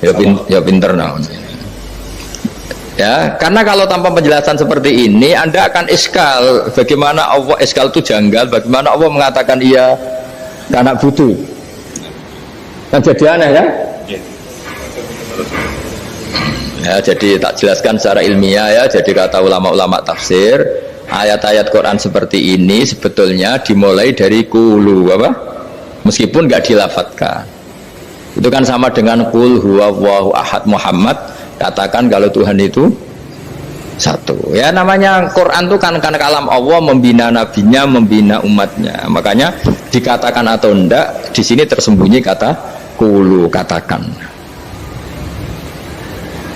Ya pinter nah. Ya, karena kalau tanpa penjelasan seperti ini Anda akan iskal. Bagaimana Allah iskal itu janggal, bagaimana Allah mengatakan iya karena butuh. Kan jadi aneh ya? Ya, jadi tak jelaskan secara ilmiah ya. Jadi kata ulama-ulama tafsir, ayat-ayat Quran seperti ini sebetulnya dimulai dari qulu apa? Meskipun nggak dilafatkan. Itu kan sama dengan qul huwallahu ahad Muhammad, katakan kalau Tuhan itu satu. Ya namanya Quran itu kan kalam Allah, membina nabinya, membina umatnya. Makanya dikatakan atau enggak, di sini tersembunyi kata qulu, katakan.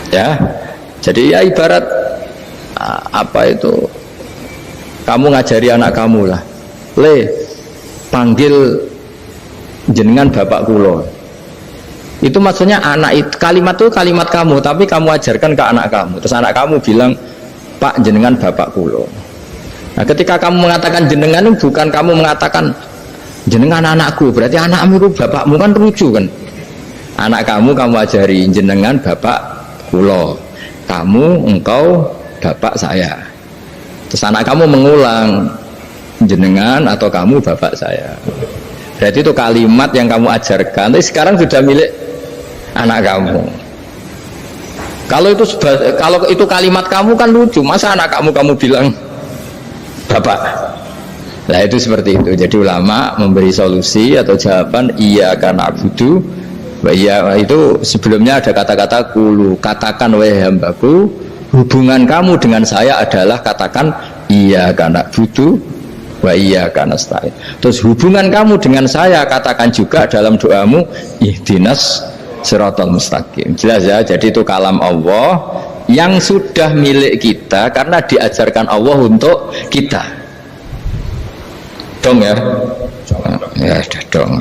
Ya. Jadi ya ibarat apa itu? Kamu ngajari anak kamu lah. Panggil jenengan bapak kula. Itu maksudnya anak itu, kalimat itu kalimat kamu, tapi kamu ajarkan ke anak kamu. Terus anak kamu bilang, Pak jenengan bapak kulo. Nah ketika kamu mengatakan jenengan itu bukan kamu mengatakan jenengan anakku, berarti anakmu itu bapakmu, kan lucu kan. Anak kamu ajari jenengan bapak kulo, kamu engkau bapak saya. Terus anak kamu mengulang jenengan atau kamu bapak saya. Berarti itu kalimat yang kamu ajarkan, tapi sekarang sudah milik anak kamu. Kalau itu kalimat kamu kan lucu, masa anak kamu bilang bapak. Nah itu seperti itu. Jadi ulama memberi solusi atau jawaban iya karena abudu. Iya itu sebelumnya ada kata-kata qulu, katakan wahai hambaku, hubungan kamu dengan saya adalah katakan iya karena abudu wa iyyaka nasta'in. Terus hubungan kamu dengan saya katakan juga dalam doamu ihdinas siratal mustaqim. Jelas ya, jadi itu kalam Allah yang sudah milik kita karena diajarkan Allah untuk kita. Dong ya? Ya dong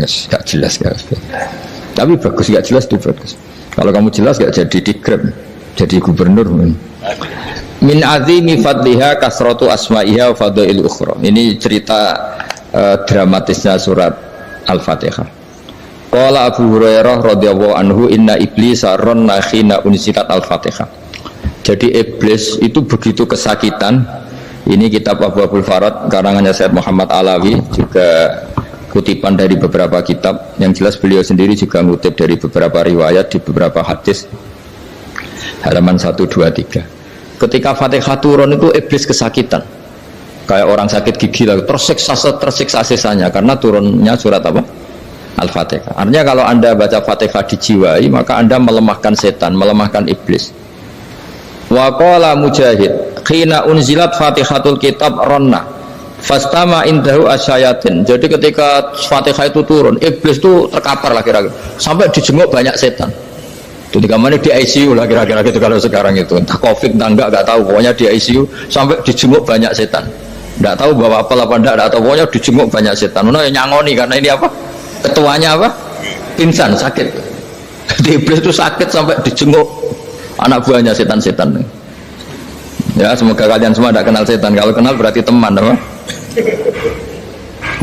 yes. Gak jelas gak. Tapi bagus, gak jelas itu bagus. Kalau kamu jelas gak jadi dikrem, jadi gubernur. Min azimi fadliha kasratu asma'iha wa fadail ukhra. Ini cerita dramatisnya surat Al-Fatihah. Qala Abu Hurairah radhiyallahu anhu inna iblisa ranna khina unsikat Al-Fatihah. Jadi iblis itu begitu kesakitan. Ini kitab Abwaabul Farad karangannya Syekh Muhammad Alawi, juga kutipan dari beberapa kitab. Yang jelas beliau sendiri juga ngutip dari beberapa riwayat di beberapa hadis. Halaman 1, 2, 3. Ketika Fatihah turun itu iblis kesakitan. Kayak orang sakit gigi lah, tersiksa sisanya karena turunnya surat apa? Al-Fatihah. Artinya kalau Anda baca Fatihah dijiwai, maka Anda melemahkan setan, melemahkan iblis. Wa qala Mujahid, khina unzilat Fatihatul kitab ronna fastama indahu asyayatin. Jadi ketika Fatihah itu turun, iblis itu terkapar lah kira-kira, sampai dijenguk banyak setan. Itu mana di ICU lah kira-kira gitu kalau sekarang itu. Entah Covid entah enggak tahu, pokoknya di ICU sampai dijenguk banyak setan. Enggak tahu bawa apa enggak tahu, pokoknya dijenguk banyak setan. Mana yang nyangoni karena ini apa? Ketuanya apa? Pingsan, sakit. Di iblis itu sakit sampai dijenguk anak buahnya setan-setan. Ya semoga kalian semua tidak kenal setan. Kalau kenal berarti teman, apa?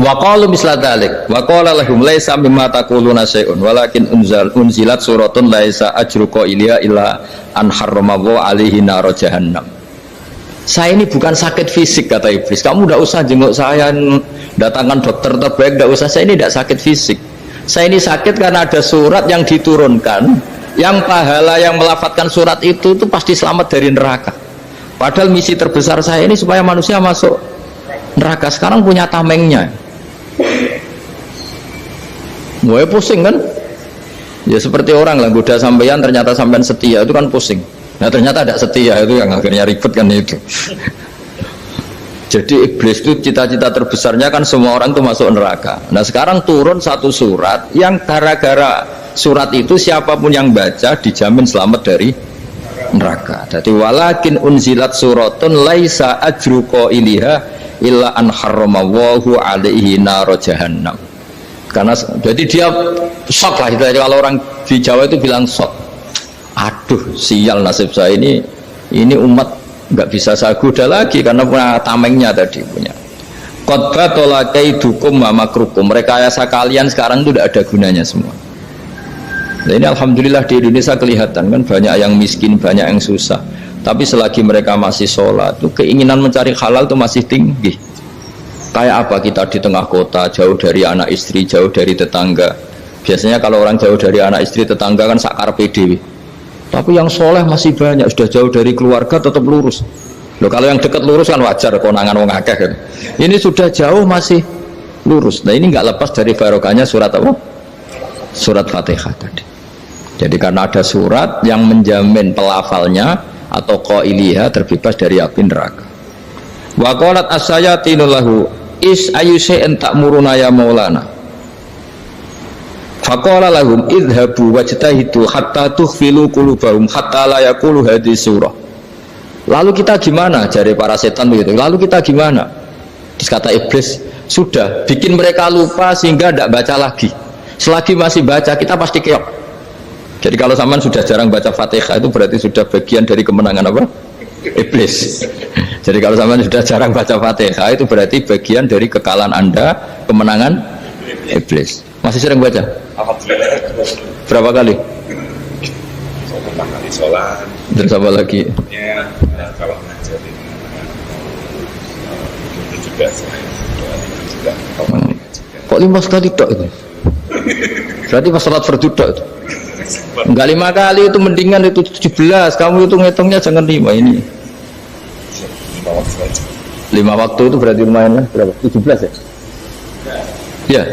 Wa qalu misla dzalik wa qala lahum laisa mimma taquluna syai'un walakin unzilat suratun laisa ajruqa ilya illa an harramallahu alaihi nar jahannam. Saya ini bukan sakit fisik kata iblis. Kamu tidak usah jenguk saya, datangkan dokter terbaik, tidak usah. Saya ini tidak sakit fisik. Saya ini sakit karena ada surat yang diturunkan, yang pahala yang melafatkan surat itu pasti selamat dari neraka. Padahal misi terbesar saya ini supaya manusia masuk neraka. Sekarang punya tamengnya. Mulai pusing kan? Ya seperti orang lah, goda sampeyan ternyata sampean setia, itu kan pusing. Nah ternyata tidak setia, itu yang akhirnya ribet kan itu. Jadi iblis itu cita-cita terbesarnya kan semua orang itu masuk neraka. Nah sekarang turun satu surat yang gara-gara surat itu siapapun yang baca dijamin selamat dari neraka. Jadi walakin unzilat suratun laisa ajruqa iliha illa an harramallahu alaihi nar jahannam. Karena jadi dia shock lah itu. Kalau orang di Jawa itu bilang shock. Aduh sial nasib saya ini umat nggak bisa saya goda lagi karena punya tamengnya tadi punya. Qad batala kaidukum wa makrukum. Rekayasa kalian sekarang itu tidak ada gunanya semua. Nah, ini alhamdulillah di Indonesia kelihatan kan banyak yang miskin, banyak yang susah. Tapi selagi mereka masih sholat, tuh keinginan mencari halal itu masih tinggi. Kayak apa kita di tengah kota, jauh dari anak istri, jauh dari tetangga. Biasanya kalau orang jauh dari anak istri, tetangga kan sakar PDW. Tapi yang soleh masih banyak, sudah jauh dari keluarga tetap lurus. Loh, kalau yang dekat lurus kan wajar, konangan wong akeh kan. Ini sudah jauh masih lurus. Nah ini nggak lepas dari barokahnya surat apa? Surat Fatihah tadi. Jadi karena ada surat yang menjamin pelafalnya atau qailiha terbebas dari api neraka. Wa qalat as-sayatinu lahu is ayyusa'in ta'muruna ya maulana. Faqala lahum idhabu wajtahidu hatta tukhfilu qulubahum hatta la yaqulu hadhihi surah. Lalu kita gimana? Jari para setan begitu. Lalu kita gimana? Terus kata iblis, sudah bikin mereka lupa sehingga tidak baca lagi. Selagi masih baca kita pasti keok. Jadi kalau sampean sudah jarang baca Fatihah itu berarti sudah bagian dari kemenangan apa? Iblis. Jadi kalau sampean sudah jarang baca Fatihah itu berarti bagian dari kekalahan Anda, kemenangan iblis. Masih sering baca? Alhamdulillah. Berapa kali? Pertama kali sholat. Terus apa lagi? Ya, kalau ngajarin itu juga saya juga Kok 5 kali tok itu? Berarti pas sholat fardu tok itu? Enggak 5 kali itu mendingan itu 17. Kamu itu ngitungnya jangan 5 ini. 5 waktu aja. 5 waktu itu berarti lumayan lah. Berapa? 17 ya? Ya.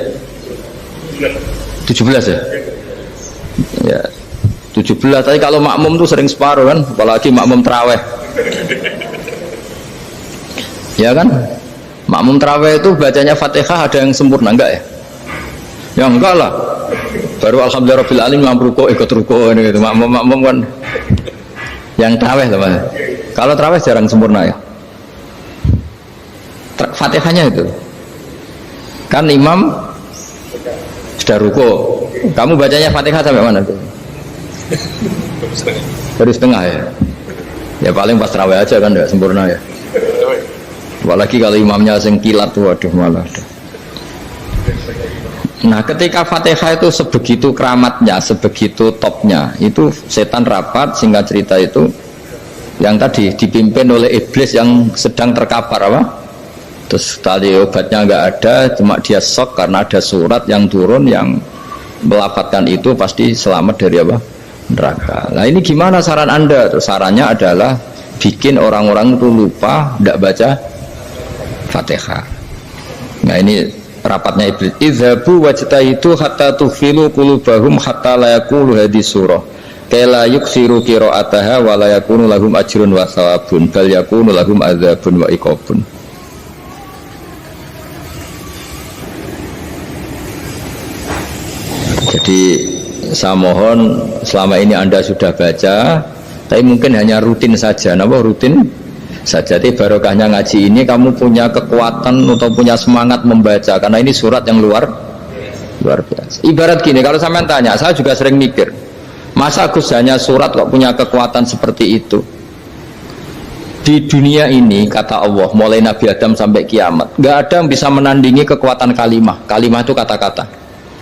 17 ya? Ya. 17. Tapi kalau makmum tuh sering separuh kan, apalagi makmum tarawih. Ya kan? Makmum tarawih itu bacanya Fatihah ada yang sempurna enggak ya? Ya enggak lah. Baru alhamdulillah rabbil alamin mampu ruko ikut ruko ini gitu. Makmum kan yang tarawih teman. Kalau tarawih jarang sempurna ya. Fatihahnya itu. Kan imam sudah ruko. Kamu bacanya Fatihah sampai mana tuh? Baru setengah ya. Ya paling pas tarawih aja kan enggak sempurna ya. Apalagi kalau imamnya sing kilat tuh waduh malah. Nah ketika Fatihah itu sebegitu keramatnya, sebegitu topnya, itu setan rapat, singkat cerita itu yang tadi dipimpin oleh iblis yang sedang terkapar apa? Terus tali obatnya nggak ada, cuma dia shock karena ada surat yang turun yang melafatkan itu pasti selamat dari apa? Neraka. Nah ini gimana saran Anda? Terus sarannya adalah bikin orang-orang itu lupa, tidak baca Fatihah. Nah ini rapatnya iblis. Idhabu wajtahidu hatta tukhfilu qulubahum hatta la yaqulu hadhihi surah. Kala yuksiru qira'ataha wa la yakunu lahum ajrun wa thawabun bal yakunu lahum adzabun wa iqabun. Jadi saya mohon selama ini Anda sudah baca, tapi mungkin hanya rutin saja. Napa rutin saja? Jadi barokahnya ngaji ini kamu punya kekuatan atau punya semangat membaca karena ini surat yang luar biasa. Ibarat gini, kalau sampean tanya, saya juga sering mikir, masa Gus hanya surat kok punya kekuatan seperti itu? Di dunia ini kata Allah, mulai Nabi Adam sampai kiamat, nggak ada yang bisa menandingi kekuatan kalimah. Kalimah itu kata-kata.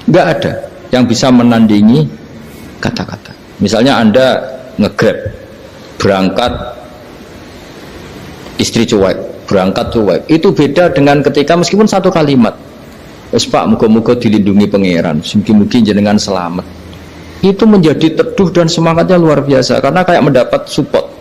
Nggak ada yang bisa menandingi kata-kata. Misalnya Anda nge-grab berangkat, istri cuek, berangkat cuek, itu beda dengan ketika meskipun satu kalimat, wes Pak, muga-muga dilindungi pangeran, mungkin jenengan selamat, itu menjadi teduh dan semangatnya luar biasa karena kayak mendapat support.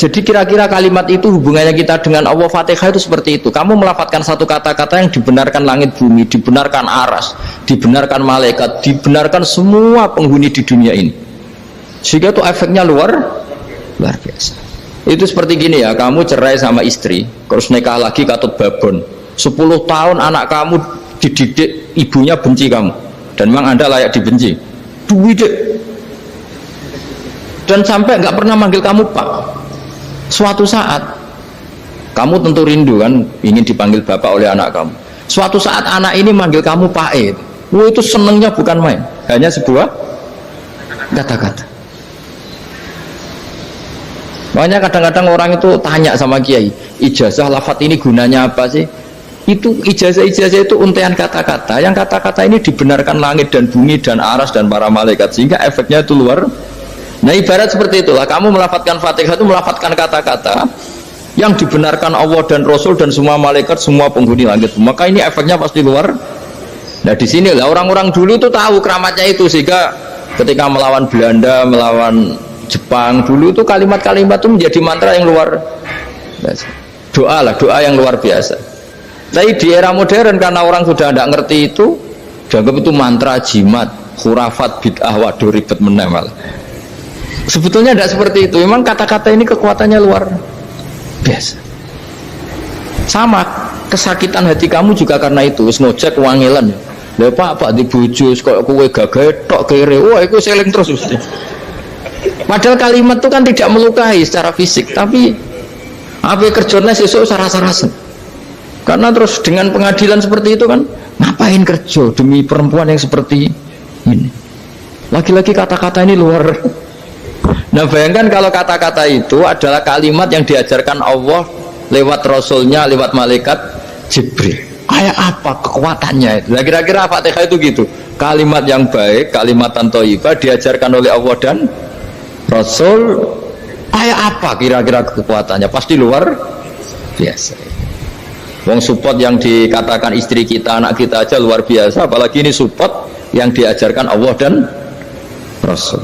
Jadi kira-kira kalimat itu hubungannya kita dengan Allah. Fatihah itu seperti itu. Kamu melafadzkan satu kata-kata yang dibenarkan langit bumi, dibenarkan aras, dibenarkan malaikat, dibenarkan semua penghuni di dunia ini. Sehingga itu efeknya luar biasa. Itu seperti gini ya, kamu cerai sama istri, terus nikah lagi katut babon. 10 tahun anak kamu dididik, ibunya benci kamu, dan memang Anda layak dibenci. Dididik. Dan sampai nggak pernah manggil kamu Pak. Suatu saat kamu tentu rindu kan ingin dipanggil bapak oleh anak kamu. Suatu saat anak ini manggil kamu Pak E. Itu senengnya bukan main, hanya sebuah kata-kata. Makanya kadang-kadang orang itu tanya sama kiai, ijazah lafadz ini gunanya apa sih? Itu ijazah-ijazah itu untaian kata-kata. Yang kata-kata ini dibenarkan langit dan bumi dan aras dan para malaikat, sehingga efeknya itu luar. Nah ibarat seperti itulah, kamu melafatkan Fatihah itu melafatkan kata-kata yang dibenarkan Allah dan Rasul dan semua malaikat, semua penghuni langit. Maka ini efeknya pasti luar. Nah di sini lah orang-orang dulu itu tahu keramatnya itu, sehingga ketika melawan Belanda, melawan Jepang dulu itu kalimat-kalimat itu menjadi mantra yang luar biasa. Doa lah, doa yang luar biasa. Tapi di era modern karena orang sudah tidak ngerti itu, dianggap itu mantra, jimat, khurafat, bid'ah, waduh ribet menemal. Sebetulnya tidak seperti itu. Memang kata-kata ini kekuatannya luar biasa. Sama kesakitan hati kamu juga karena itu. Wis ngojek wangilan. Lha Pak di bojo kok kowe gagah tok kere. Wah, iku seling terus mesti. Padahal kalimat itu kan tidak melukai secara fisik, tapi apa kerjanya sesuk sarasa-sarasa. Karena terus dengan pengadilan seperti itu kan, ngapain kerja demi perempuan yang seperti ini? Lagi-lagi kata-kata ini luar. Nah bayangkan kalau kata-kata itu adalah kalimat yang diajarkan Allah lewat Rasulnya, lewat malaikat Jibril. Kayak apa kekuatannya itu? Nah, kira-kira Fatihah itu gitu. Kalimat yang baik, kalimatan thayyibah diajarkan oleh Allah dan Rasul. Kayak apa kira-kira kekuatannya? Pasti luar biasa. Wong support yang dikatakan istri kita, anak kita aja luar biasa, apalagi ini support yang diajarkan Allah dan Rasul.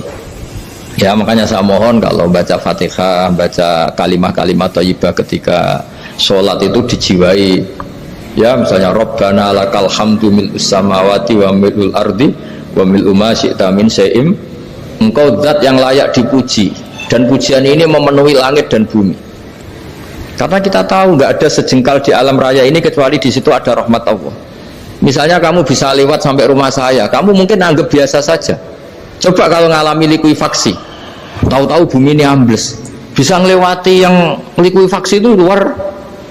Ya makanya saya mohon kalau baca Fatihah, baca kalimat-kalimat thayyibah ketika sholat itu dijiwai. Ya misalnya Rabbana lakal hamdu mil'us samawati wa mil'ul ardi wa mil'u ma syi'ta min syai'im. Engkau zat yang layak dipuji, dan pujian ini memenuhi langit dan bumi. Karena kita tahu nggak ada sejengkal di alam raya ini kecuali di situ ada rahmat Allah. Misalnya kamu bisa lewat sampai rumah saya, kamu mungkin anggap biasa saja. Coba kalau ngalami likuifaksi, tahu-tahu bumi ini ambles, bisa ngelewati yang likuifaksi itu luar.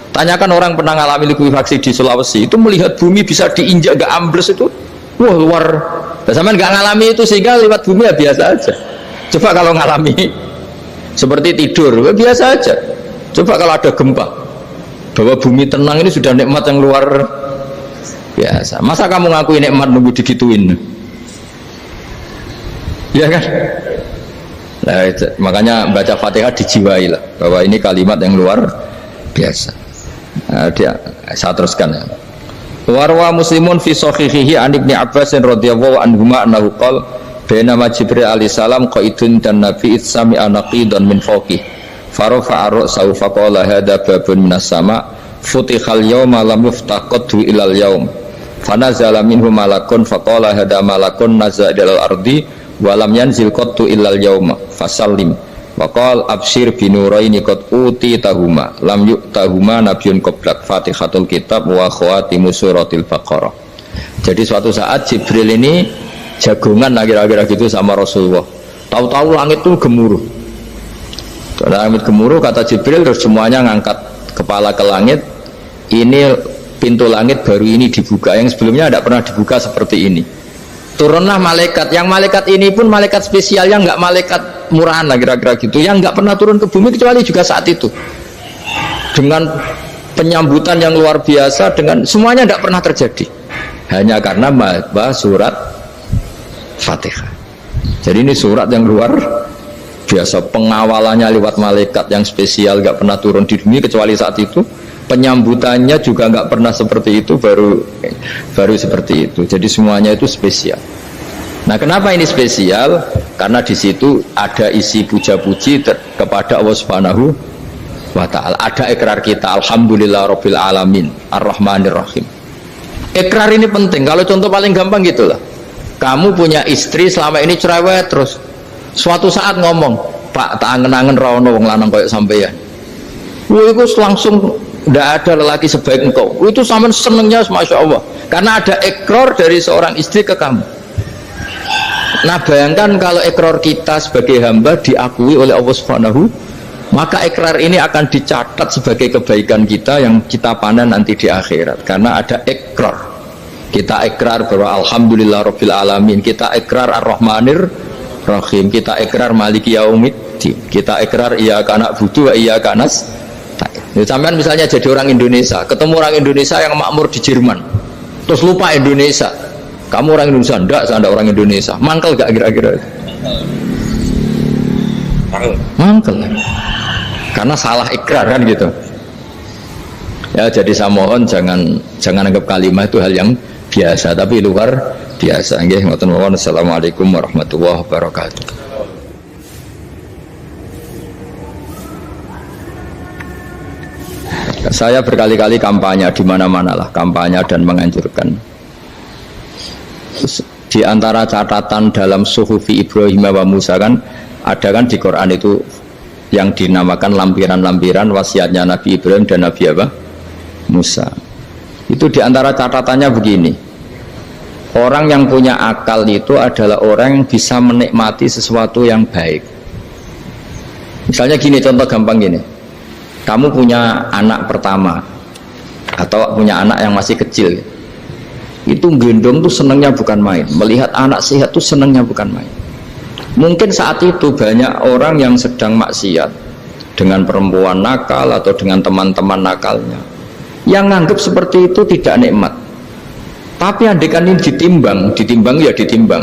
Tanyakan orang pernah ngalami likuifaksi di Sulawesi, itu melihat bumi bisa diinjak gak ambles itu, wah luar. Sama nggak ngalami itu sehingga lewat bumi ya biasa aja. Coba kalau ngalami seperti tidur, biasa aja. Coba kalau ada gempa, bahwa bumi tenang ini sudah nikmat yang luar biasa. Masa kamu ngaku nikmat nunggu digituin? Ya kan? Nah, makanya baca Fatihah dijiwai lah, bahwa ini kalimat yang luar biasa. Nah, saya teruskan ya. Warwa Muslimun fi sahihihi an Ibnu Abbas radhiyallahu anhuma annahu qala bainama Jibril alaihi salam qaidun dan Nabi itsami anaqidan min fawqih farofa ar-ra'sa fa qala hadza babun minas sama futihal yawma lam yuftaqadhu ilal yaum fanazala minhu malakun fa qala hadza malakun nazala ilal ardi wa lam yanzil qattu ilal yauma fasallim wa qala abshir binuraini qad utitahuma lam yu'tahuma nabiyyun qablak fatihatul kitab wa khawatimu suratil baqarah. Jadi suatu saat Jibril ini jagongan kira-kira gitu sama Rasulullah, tahu-tahu langit itu gemuruh. Langit gemuruh, kata Jibril, terus semuanya ngangkat kepala ke langit. Ini pintu langit baru ini dibuka, yang sebelumnya tidak pernah dibuka seperti ini. Turunlah malaikat, yang malaikat ini pun malaikat spesial, yang nggak malaikat murahan lah kira-kira gitu, yang nggak pernah turun ke bumi kecuali juga saat itu, dengan penyambutan yang luar biasa, dengan semuanya tidak pernah terjadi, hanya karena bahas surat Fatihah. Jadi ini surat yang luar biasa, pengawalannya lewat malaikat yang spesial, nggak pernah turun di bumi kecuali saat itu, penyambutannya juga nggak pernah seperti itu, baru seperti itu. Jadi semuanya itu spesial. Nah kenapa ini spesial? Karena di situ ada isi puja-puji kepada Allah Subhanahu wa Ta'ala, ada ikrar kita alhamdulillah rabbil alamin ar-rahmanir rahim. Ikrar ini penting. Kalau contoh paling gampang gitulah, kamu punya istri selama ini cerewet terus, suatu saat ngomong, Pak, tak angen-angen rawono wong lanang koyo sampeyan. Wah, itu langsung tidak ada lelaki sebaik engkau. Itu sama senengnya, masya Allah, karena ada ikrar dari seorang istri ke kamu. Nah, bayangkan kalau ikrar kita sebagai hamba diakui oleh Allah Subhanahu, maka ikrar ini akan dicatat sebagai kebaikan kita yang kita panen nanti di akhirat. Karena ada ikrar. Kita ikrar bahwa alhamdulillah rabbil alamin, kita ikrar ar-rahmanir rahim, kita ikrar maliki yaumiddin, kita ikrar iyyaka na'budu wa iyyaka nasta'in. Ya, sampean misalnya jadi orang Indonesia, ketemu orang Indonesia yang makmur di Jerman, terus lupa Indonesia. Kamu orang Indonesia, enggak, saya enggak orang Indonesia. Mangkel gak kira-kira? Mangkel. Karena salah ikrar kan gitu. Ya, jadi saya mohon jangan anggap kalimat itu hal yang biasa, tapi luar biasa. Nggih, ngoten mawon. Assalamualaikum warahmatullahi wabarakatuh. Saya berkali-kali kampanye di mana-mana lah, kampanye dan menganjurkan. Di antara catatan dalam Suhufi Ibrahim wa Musa kan ada kan di Quran itu yang dinamakan lampiran-lampiran wasiatnya Nabi Ibrahim dan Nabi apa? Musa. Itu di antara catatannya begini. Orang yang punya akal itu adalah orang yang bisa menikmati sesuatu yang baik. Misalnya gini, contoh gampang gini. Kamu punya anak pertama atau punya anak yang masih kecil, itu gendong tuh senangnya bukan main, melihat anak sehat tuh senangnya bukan main. Mungkin saat itu banyak orang yang sedang maksiat dengan perempuan nakal atau dengan teman-teman nakalnya yang nganggap seperti itu tidak nikmat. Tapi andekan ini ditimbang ya ditimbang.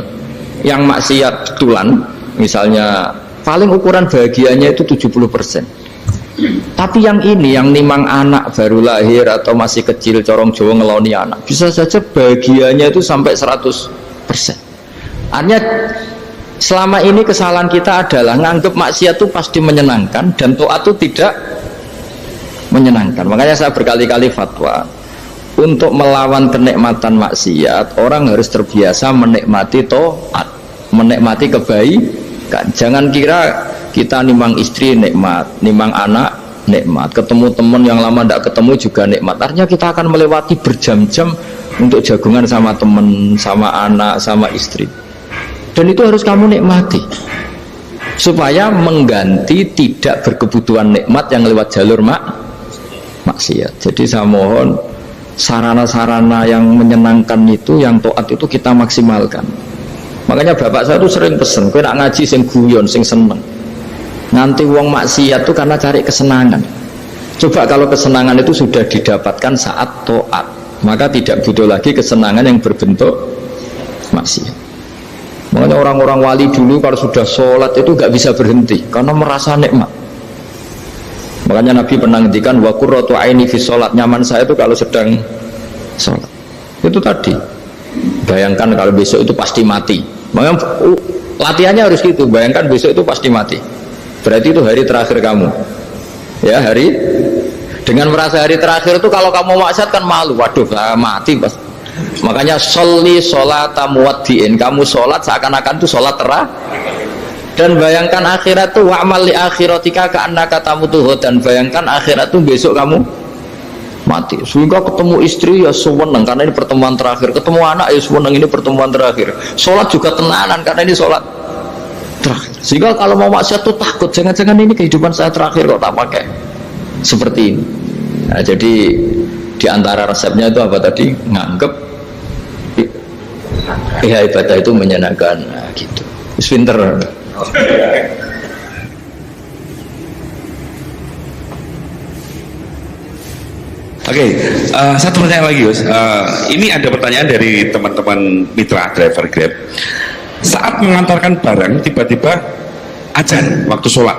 Yang maksiat betulan misalnya paling ukuran bahagianya itu 70%. Tapi yang ini, yang nimang anak baru lahir atau masih kecil, corong Jawa ngeloni anak, bisa saja bahagianya itu sampai 100%. Artinya selama ini kesalahan kita adalah nganggap maksiat itu pasti menyenangkan dan taat itu tidak menyenangkan. Makanya saya berkali-kali fatwa, untuk melawan kenikmatan maksiat, orang harus terbiasa menikmati taat, menikmati kebaikan. Jangan kira kita nimang istri nikmat, nimang anak nikmat, ketemu teman yang lama tidak ketemu juga nikmat. Artinya kita akan melewati berjam-jam untuk jagungan sama teman, sama anak, sama istri. Dan itu harus kamu nikmati supaya mengganti tidak berkebutuhan nikmat yang lewat jalur maksiat. Jadi saya mohon sarana-sarana yang menyenangkan itu, yang taat itu kita maksimalkan. Makanya bapak saya tuh sering pesen, kowe nak ngaji sing guyon, sing seneng. Nanti uang maksiat itu karena cari kesenangan. Coba kalau kesenangan itu sudah didapatkan saat taat, maka tidak butuh lagi kesenangan yang berbentuk maksiat. Makanya orang-orang wali dulu kalau sudah sholat itu gak bisa berhenti karena merasa nikmat. Makanya Nabi pernah ngendikan wa qurratu aini fi sholat, nyaman saya itu kalau sedang sholat. Itu tadi. Bayangkan kalau besok itu pasti mati. Makanya latihannya harus gitu. Bayangkan besok itu pasti mati. Berarti itu hari terakhir kamu. Ya, hari dengan merasa hari terakhir itu kalau kamu maksiat kan malu. Waduh, saya mati pas. Makanya sholli sholata muwaddiin. Kamu sholat seakan-akan itu sholat terakhir. Dan bayangkan akhirat itu wa'mal li akhiratika ka'annaka tamutuhu, dan bayangkan akhirat itu besok kamu mati. Sehingga ketemu istri ya seneng karena ini pertemuan terakhir, ketemu anak ya seneng ini pertemuan terakhir, sholat juga tenanan karena ini sholat terakhir. Sehingga kalau mau maksiat tuh takut, jangan-jangan ini kehidupan saya terakhir kok tak pakai seperti ini. Nah, jadi di antara resepnya itu apa tadi? Nganggep ya ibadah itu menyenangkan. Nah, gitu. Pinter. Oke, satu pertanyaan lagi, Gus. Ini ada pertanyaan dari teman-teman mitra driver Grab. Saat mengantarkan barang, tiba-tiba azan waktu sholat,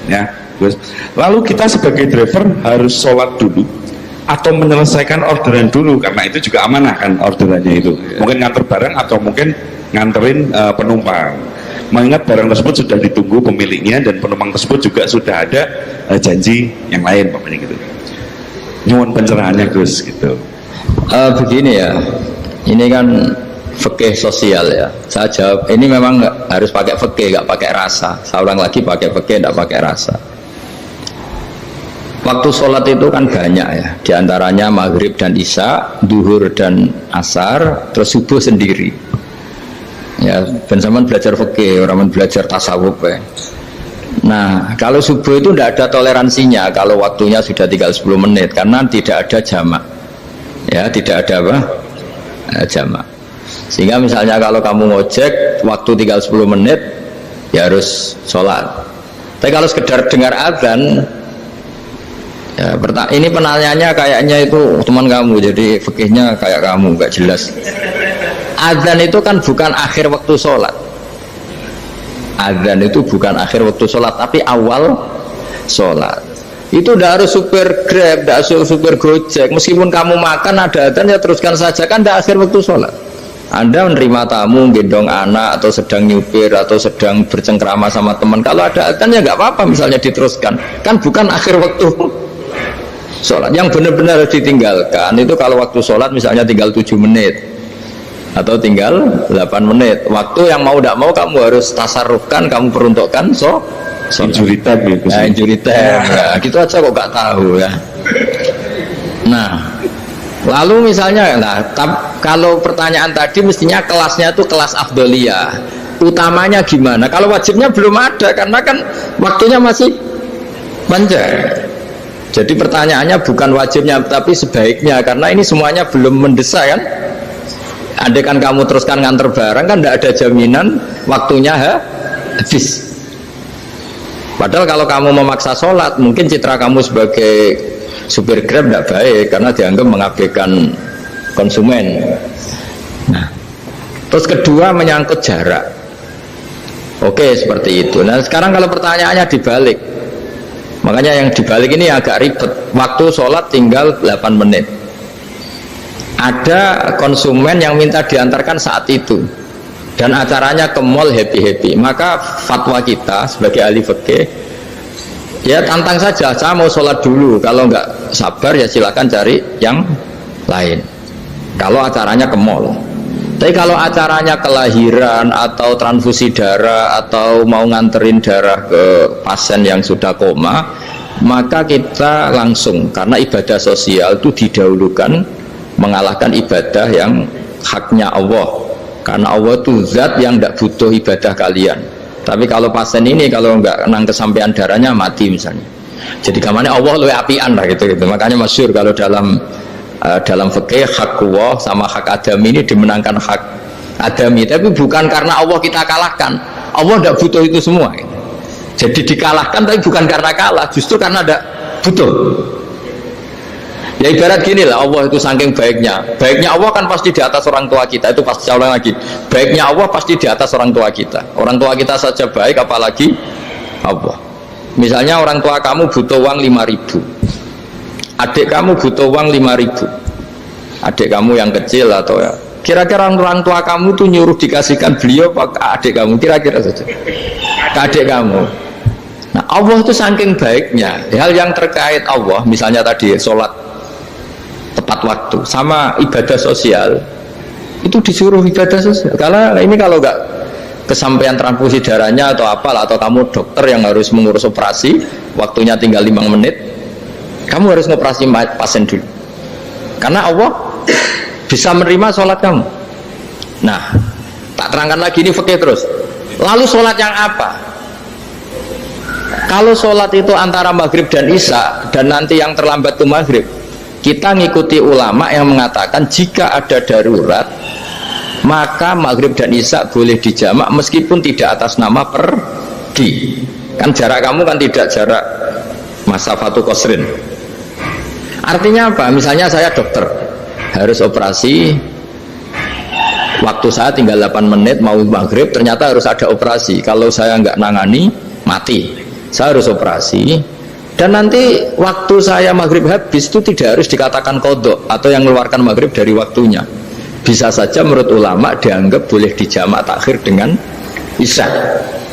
ya, Gus. Lalu kita sebagai driver harus sholat dulu atau menyelesaikan orderan dulu, karena itu juga amanah kan orderannya itu. Mungkin nganter barang atau mungkin nganterin penumpang. Mengingat barang tersebut sudah ditunggu pemiliknya dan penumpang tersebut juga sudah ada janji yang lain, pokoknya gitu. Nyuwun pencerahannya, Gus, gitu. Begini ya, ini kan fikih sosial ya. Saya jawab, ini memang harus pakai fikih, nggak pakai rasa. Saya ulang lagi, pakai fikih, nggak pakai rasa. Waktu sholat itu kan banyak ya, diantaranya maghrib dan isya, duhur dan asar, terus subuh sendiri. Ya, ben sampean belajar fikih, orang belajar tasawuf ya. Nah, kalau subuh itu tidak ada toleransinya kalau waktunya sudah tinggal 10 menit karena tidak ada jamak. Ya, tidak ada apa? Jamak. Sehingga misalnya kalau kamu ngojek waktu tinggal 10 menit ya harus sholat. Tapi kalau sekedar dengar azan Ya, ini penanyanya kayaknya itu teman kamu, jadi fikihnya kayak kamu, nggak jelas. Adzan itu kan bukan akhir waktu sholat. Adzan itu bukan akhir waktu sholat, tapi awal sholat. Itu udah harus supir Grab, udah harus supir Gojek. Meskipun kamu makan ada adzan ya teruskan saja, kan udah akhir waktu sholat. Anda menerima tamu, gendong anak, atau sedang nyupir, atau sedang bercengkrama sama teman. Kalau ada adzan ya nggak apa-apa, misalnya diteruskan. Kan bukan akhir waktu sholat. Yang benar-benar harus ditinggalkan itu kalau waktu sholat misalnya tinggal 7 menit atau tinggal 8 menit. Waktu yang mau tidak mau kamu harus tasarrufkan, kamu peruntukkan injury time gitu. Nah, injury time. Ya, gitu aja kok gak tahu ya. Nah, lalu misalnya, kalau pertanyaan tadi mestinya kelasnya itu kelas afdoliyah. Utamanya gimana? Kalau wajibnya belum ada karena kan waktunya masih panjang. Jadi pertanyaannya bukan wajibnya tapi sebaiknya, karena ini semuanya belum mendesak kan. Andai kan kamu teruskan nganter barang kan tidak ada jaminan waktunya habis. Padahal kalau kamu memaksa sholat, mungkin citra kamu sebagai supir Grab tidak baik karena dianggap mengabaikan konsumen. Nah, terus kedua menyangkut jarak. Oke, seperti itu. Nah sekarang kalau pertanyaannya dibalik, makanya yang dibalik ini agak ribet. Waktu sholat tinggal 8 menit. Ada konsumen yang minta diantarkan saat itu dan acaranya ke mall happy-happy. Maka fatwa kita sebagai ahli fikih, ya tantang saja, saya mau sholat dulu. Kalau nggak sabar ya silakan cari yang lain. Kalau acaranya ke mall. Tapi kalau acaranya kelahiran atau transfusi darah atau mau nganterin darah ke pasien yang sudah koma, maka kita langsung, karena ibadah sosial itu didahulukan mengalahkan ibadah yang haknya Allah, karena Allah itu zat yang tidak butuh ibadah kalian. Tapi kalau pasien ini kalau nggak nang kesampaian darahnya mati misalnya, jadi kamarnya Allah lebih apian lah gitu. Makanya masyhur kalau dalam fikih hak Allah sama hak adami ini dimenangkan hak adami, tapi bukan karena Allah kita kalahkan. Allah tidak butuh itu semua. Jadi dikalahkan tapi bukan karena kalah, justru karena tidak butuh. Ya ibarat gini lah, Allah itu saking baiknya Allah kan pasti di atas orang tua kita. Itu pasti ulang lagi, baiknya Allah pasti di atas orang tua kita. Orang tua kita saja baik, apalagi Allah. Misalnya orang tua kamu butuh uang 5.000, adik kamu butuh uang 5.000, adik kamu yang kecil atau ya, kira-kira orang tua kamu tuh nyuruh dikasihkan beliau ke adik kamu, kira-kira saja ke adik kamu. Nah Allah itu saking baiknya, hal yang terkait Allah misalnya tadi sholat tepat waktu sama ibadah sosial itu disuruh ibadah sosial. Karena ini kalau nggak kesampaian transfusi darahnya atau apalah, atau kamu dokter yang harus mengurus operasi waktunya tinggal 5 menit, kamu harus ngoperasi pasien dulu karena Allah bisa menerima sholat kamu. Nah tak terangkan lagi, ini fikih terus. Lalu sholat yang apa? Kalau sholat itu antara maghrib dan isya, dan nanti yang terlambat itu maghrib, kita ngikuti ulama yang mengatakan jika ada darurat maka maghrib dan isya boleh dijamak meskipun tidak atas nama pergi. Kan jarak kamu kan tidak jarak masafatu qasrin. Artinya apa? Misalnya saya dokter harus operasi, waktu saya tinggal 8 menit mau maghrib, ternyata harus ada operasi. Kalau saya nggak nangani mati, saya harus operasi. Dan nanti waktu saya maghrib habis itu tidak harus dikatakan qadha atau yang mengeluarkan maghrib dari waktunya. Bisa saja menurut ulama dianggap boleh dijamak takhir dengan isya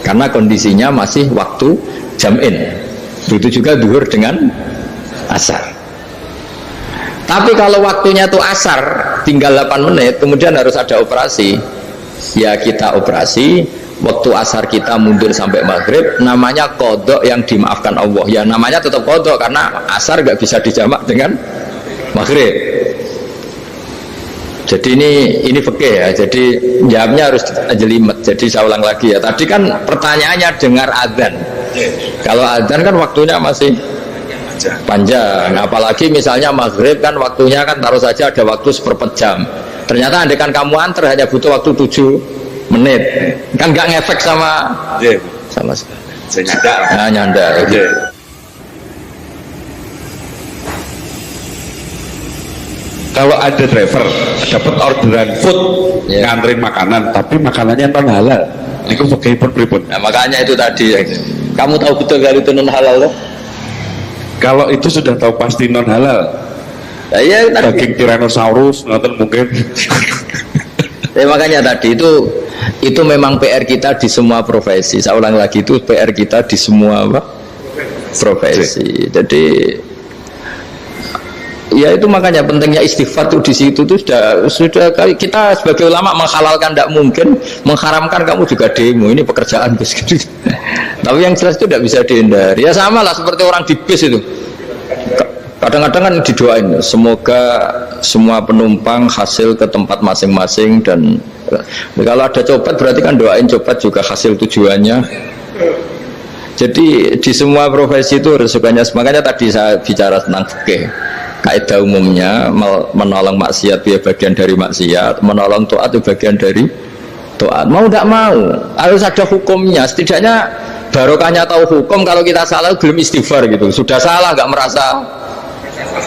karena kondisinya masih waktu jam'in. Begitu juga zuhur dengan asar. Tapi kalau waktunya itu asar tinggal 8 menit kemudian harus ada operasi, ya kita operasi. Waktu asar kita mundur sampai maghrib, namanya qadha yang dimaafkan Allah. Ya namanya tetap qadha karena asar nggak bisa dijamak dengan maghrib. Jadi ini fikih ya. Jadi jawabnya harus jelimet. Jadi saya ulang lagi ya. Tadi kan pertanyaannya dengar adzan. Kalau adzan kan waktunya masih panjang. Apalagi misalnya maghrib kan waktunya kan taruh saja ada waktu seperempat jam. Ternyata andai kan kamu antar hanya butuh waktu 7 menit, kan nggak ngefek sama saya nyanda. Nyanda. kalau ada driver dapat orderan food nganterin makanan tapi makanannya non halal itu bagaimana pripun? Nah makanya itu tadi kamu tahu betul kalau itu non halal loh. Kalau itu sudah tahu pasti non halal. Nah, iya, daging Tyrannosaurus nonton mungkin. Makanya tadi itu memang PR kita di semua profesi. Saya ulang lagi, itu PR kita di semua profesi. Jadi ya itu makanya pentingnya istighfar tuh di situ tuh sudah kita sebagai ulama menghalalkan tidak mungkin, mengharamkan kamu juga demo, ini pekerjaan bis gitu. Tapi yang jelas itu tidak bisa dihindari. Ya sama lah seperti orang di bis itu. Kadang-kadang kan didoain semoga semua penumpang hasil ke tempat masing-masing, dan kalau ada copet berarti kan doain copet juga hasil tujuannya. Jadi di semua profesi itu resikonya. Makanya tadi saya bicara tentang fikih. Kaidah umumnya menolong maksiat itu bagian dari maksiat, menolong taat itu bagian dari taat. Mau tidak mau harus ada hukumnya. Setidaknya barokahnya tahu hukum. Kalau kita salah belum istighfar gitu, sudah salah nggak merasa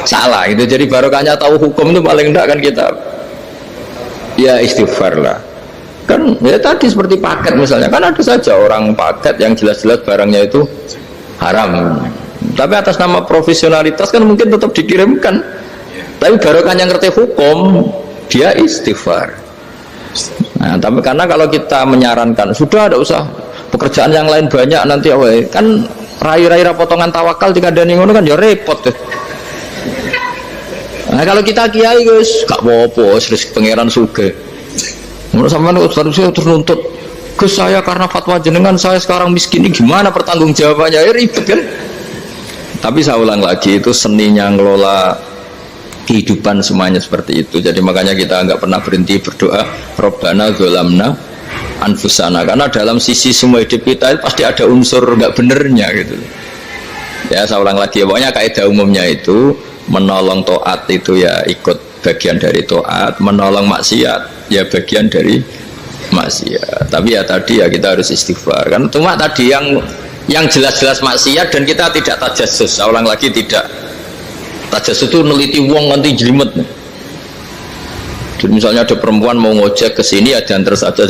salah itu. Jadi barokahnya tahu hukum itu paling enggak kan kita ya istighfar lah. Kan ya tadi seperti paket misalnya, kan ada saja orang paket yang jelas-jelas barangnya itu haram, tapi atas nama profesionalitas kan mungkin tetap dikirimkan, tapi barokahnya ngerti hukum dia istighfar. Nah tapi karena kalau kita menyarankan sudah ada usah pekerjaan yang lain banyak nanti kan rai-rai potongan tawakal jika ada ngono kan ya repot tuh. Nah kalau kita kiai guys gak apa-apa terus pangeran suge menurut sampean saya ternuntut Gus saya karena fatwa jenengan saya sekarang miskin, ini gimana pertanggung jawabannya, ya ribet kan. Tapi saya ulang lagi, itu seninya ngelola kehidupan semuanya seperti itu. Jadi makanya kita nggak pernah berhenti berdoa Rabbana dzolamna anfusana, karena dalam sisi semua hidup kita pasti ada unsur nggak benernya gitu. Ya saya ulang lagi, pokoknya kaidah umumnya itu menolong taat itu ya ikut bagian dari taat, menolong maksiat ya bagian dari maksiat. Tapi ya tadi ya kita harus istighfar kan. Cuma tadi yang jelas-jelas maksiat dan kita tidak tajassus. Saya ulang lagi, tidak tajassus itu neliti wong nanti jelimet. Jadi misalnya ada perempuan mau ngojek ke sini ya diantar saja.